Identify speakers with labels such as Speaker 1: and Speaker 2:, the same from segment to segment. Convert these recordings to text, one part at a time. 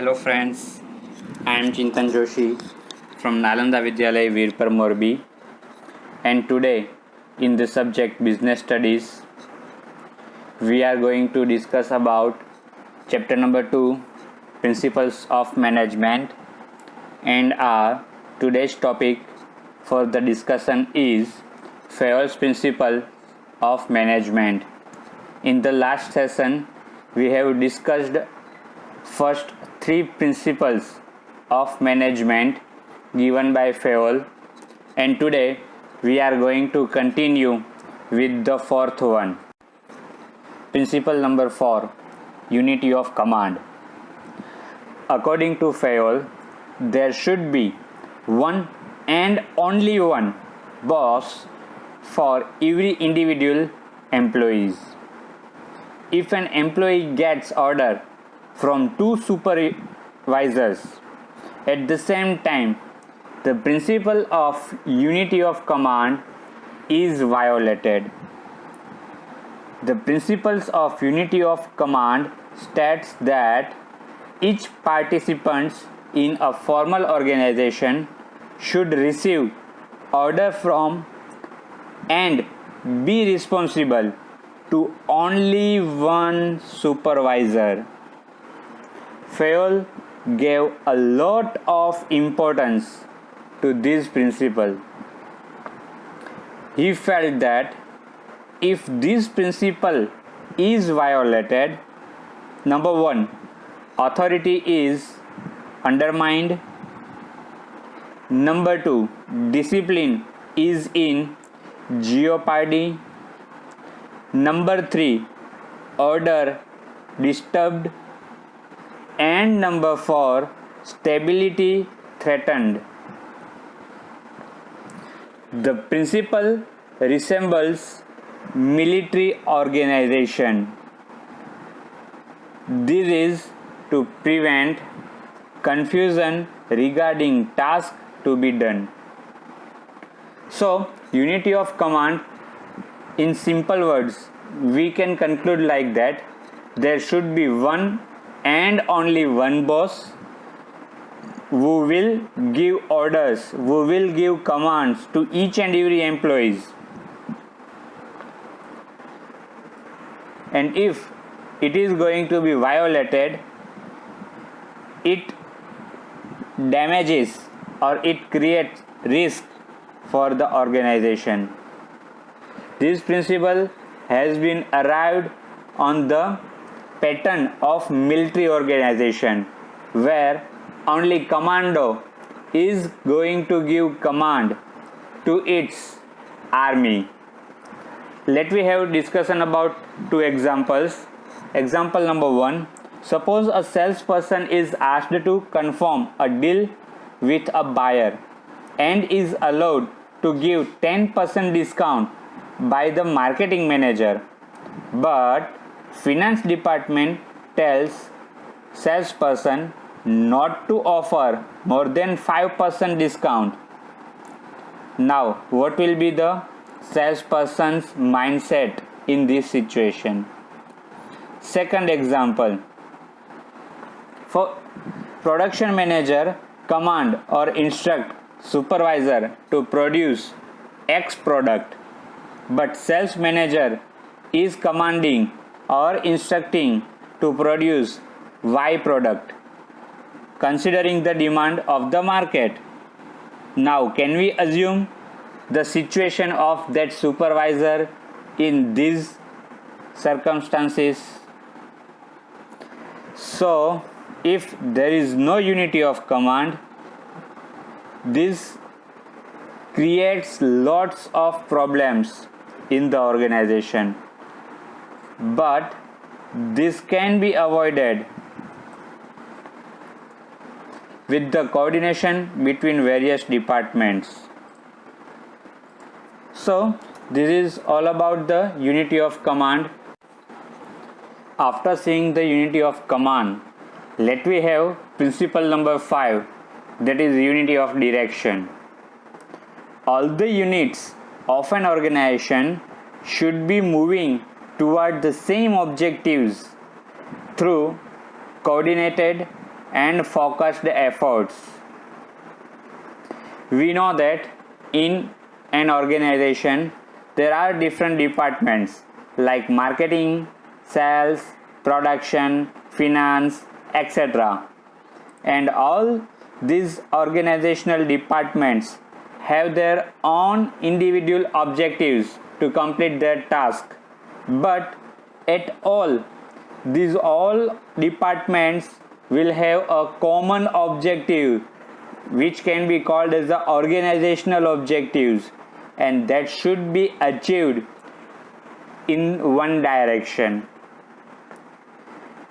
Speaker 1: Hello friends, I am Chintan Joshi from Nalanda Vidyalaya Virpur Morbi, and today in the subject Business Studies we are going to discuss about chapter number 2, Principles of Management, and our today's topic for the discussion is Fayol's Principle of Management. In the last session we have discussed first 3 principles of management given by Fayol, and today we are going to continue with the 4th one. Principle number 4, Unity of Command. According to Fayol, there should be one and only one boss for every individual employees. If an employee gets order from 2 supervisors at the same time, the principle of unity of command is violated. The principles of unity of command states that each participant in a formal organization should receive order from and be responsible to only one supervisor. Fayol gave a lot of importance to this principle. He felt that if this principle is violated, number 1, authority is undermined. Number 2, discipline is in jeopardy. Number 3, order disturbed. And number 4, stability threatened. The principle resembles military organization. This is to prevent confusion regarding tasks to be done. So, unity of command, in simple words, we can conclude like that there should be one and only one boss who will give orders, who will give commands to each and every employees. And if it is going to be violated, it damages or it creates risk for the organization. This principle has been arrived on the pattern of military organization, where only commando is going to give command to its army. Let me have discussion about 2 examples. Example number 1, suppose a salesperson is asked to confirm a deal with a buyer and is allowed to give 10% discount by the marketing manager, but finance department tells salesperson not to offer more than 5% discount. Now, what will be the salesperson's mindset in this situation? Second example, for production manager command or instruct supervisor to produce X product, but sales manager is commanding or instructing to produce Y product, considering the demand of the market. Now, can we assume the situation of that supervisor in these circumstances? So, if there is no unity of command, this creates lots of problems in the organization. But this can be avoided with the coordination between various departments. So, this is all about the unity of command. After seeing the unity of command, let me have principle number 5, that is unity of direction. All the units of an organization should be moving toward the same objectives through coordinated and focused efforts. We know that in an organization there are different departments like marketing, sales, production, finance, etc. And all these organizational departments have their own individual objectives to complete their task, but at all these all departments will have a common objective which can be called as the organizational objectives, and that should be achieved in one direction.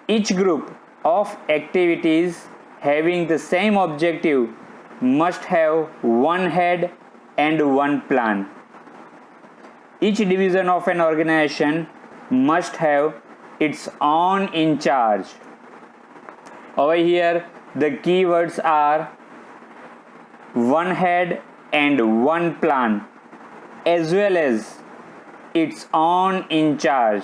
Speaker 1: Each group of activities having the same objective must have one head and one plan. Each division of an organization must have its own in charge. Over here the keywords are one head and one plan, as well as its own in charge.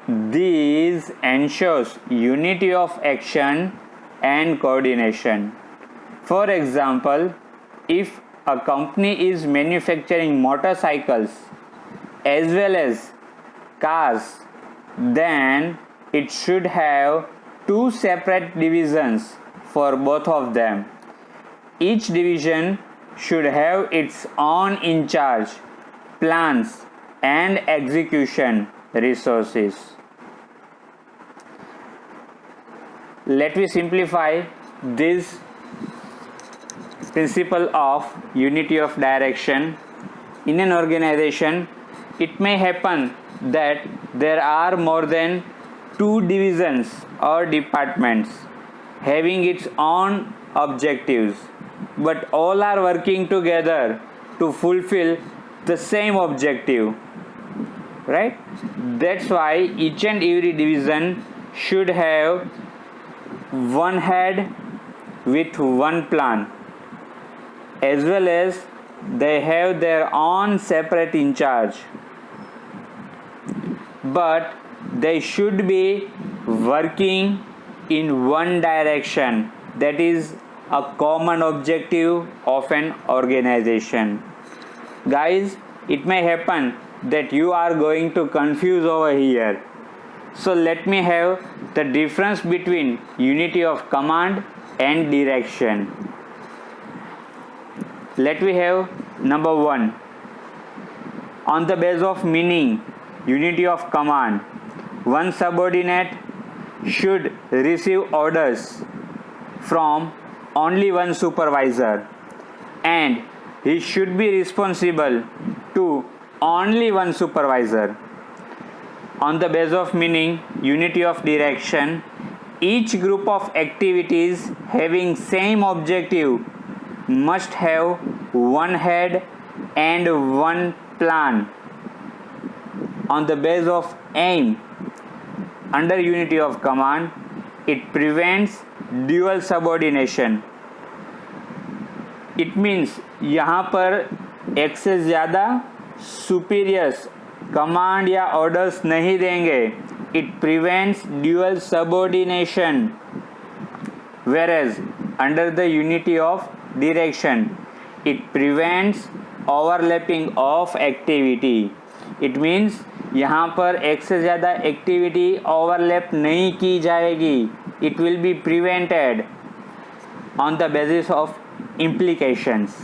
Speaker 1: This ensures unity of action and coordination. For example, if a company is manufacturing motorcycles as well as cars, then it should have two separate divisions for both of them. Each division should have its own in charge, plans and execution resources. Let me simplify this principle of unity of direction. In an organization, it may happen that there are more than two divisions or departments having its own objectives, but all are working together to fulfill the same objective, right? That's why each and every division should have one head with one plan, as well as they have their own separate in charge, but they should be working in one direction, that is a common objective of an organization. Guys, it may happen that you are going to confuse over here, so let me have the difference between unity of command and direction. Let me have number 1. On the base of meaning, unity of command, one subordinate should receive orders from only one supervisor, and he should be responsible to only one supervisor. On the base of meaning, unity of direction, each group of activities having same objective must have one head and one plan. On the base of aim, under unity of command, it prevents dual subordination. It means यहाँ पर एक से ज़्यादा superiors command या orders नहीं देंगे. It prevents dual subordination, whereas under the unity of direction, it prevents overlapping of activity. It means यहाँ पर एक से ज़्यादा एक्टिविटी ओवरलैप नहीं की जाएगी. It will be prevented on the basis of implications.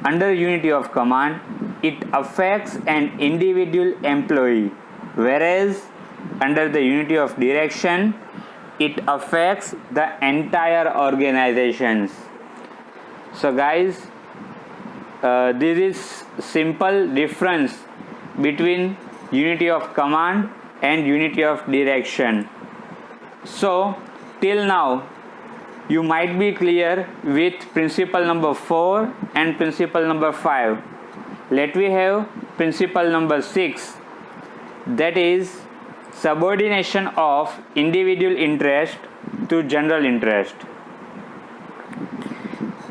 Speaker 1: Under unity of command, it affects an individual employee, whereas under the unity of direction, it affects the entire organizations. So guys, this is simple difference between unity of command and unity of direction. So till now you might be clear with principle number 4 and principle number 5. Let me have principle number 6, that is subordination of individual interest to general interest.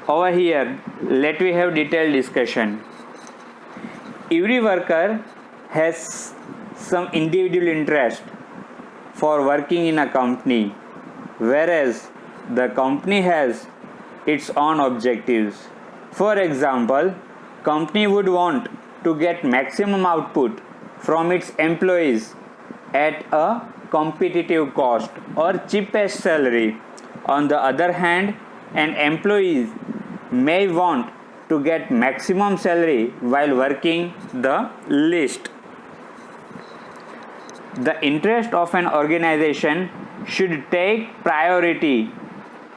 Speaker 1: Over here, let me have detailed discussion. Every worker has some individual interest for working in a company, whereas the company has its own objectives. For example, company would want to get maximum output from its employees at a competitive cost or cheapest salary. On the other hand, an employee may want to get maximum salary while working the least. The interest of an organization should take priority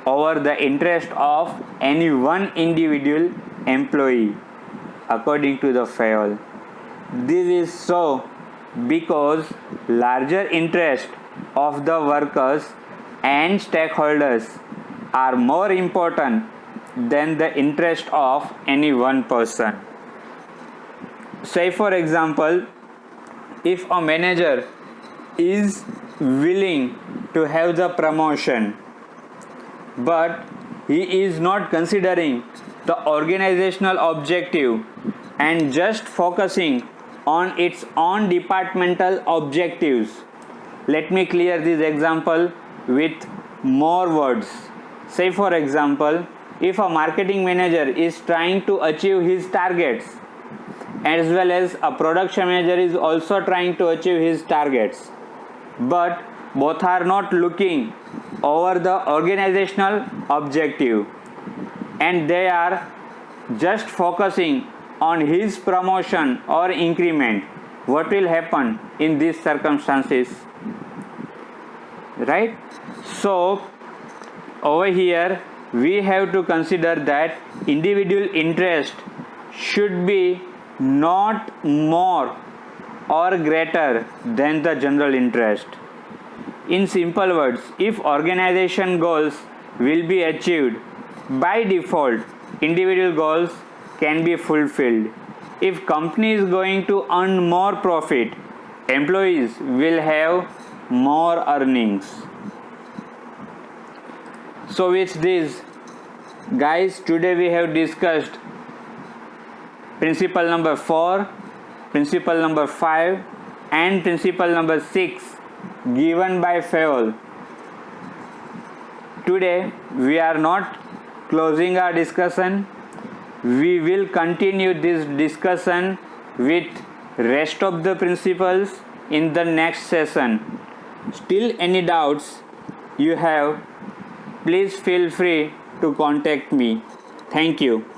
Speaker 1: over the interest of any one individual employee, according to the Fayol. This is so because larger interest of the workers and stakeholders are more important than the interest of any one person. Say for example, if a manager is willing to have the promotion, but he is not considering the organizational objective and just focusing on its own departmental objectives. Let me clear this example with more words. Say for example, if a marketing manager is trying to achieve his targets, as well as a production manager is also trying to achieve his targets, but both are not looking over the organizational objective and they are just focusing on his promotion or increment, what will happen in these circumstances? Right? So over here we have to consider that individual interest should be not more or greater than the general interest. In simple words, if organization goals will be achieved, by default individual goals can be fulfilled. If company is going to earn more profit, employees will have more earnings. So with this, guys, today we have discussed principle number 4, principle number 5 and principle number 6 given by Fayol. Today we are not closing our discussion. We will continue this discussion with rest of the principles in the next session. Still any doubts you have, please feel free to contact me. Thank you.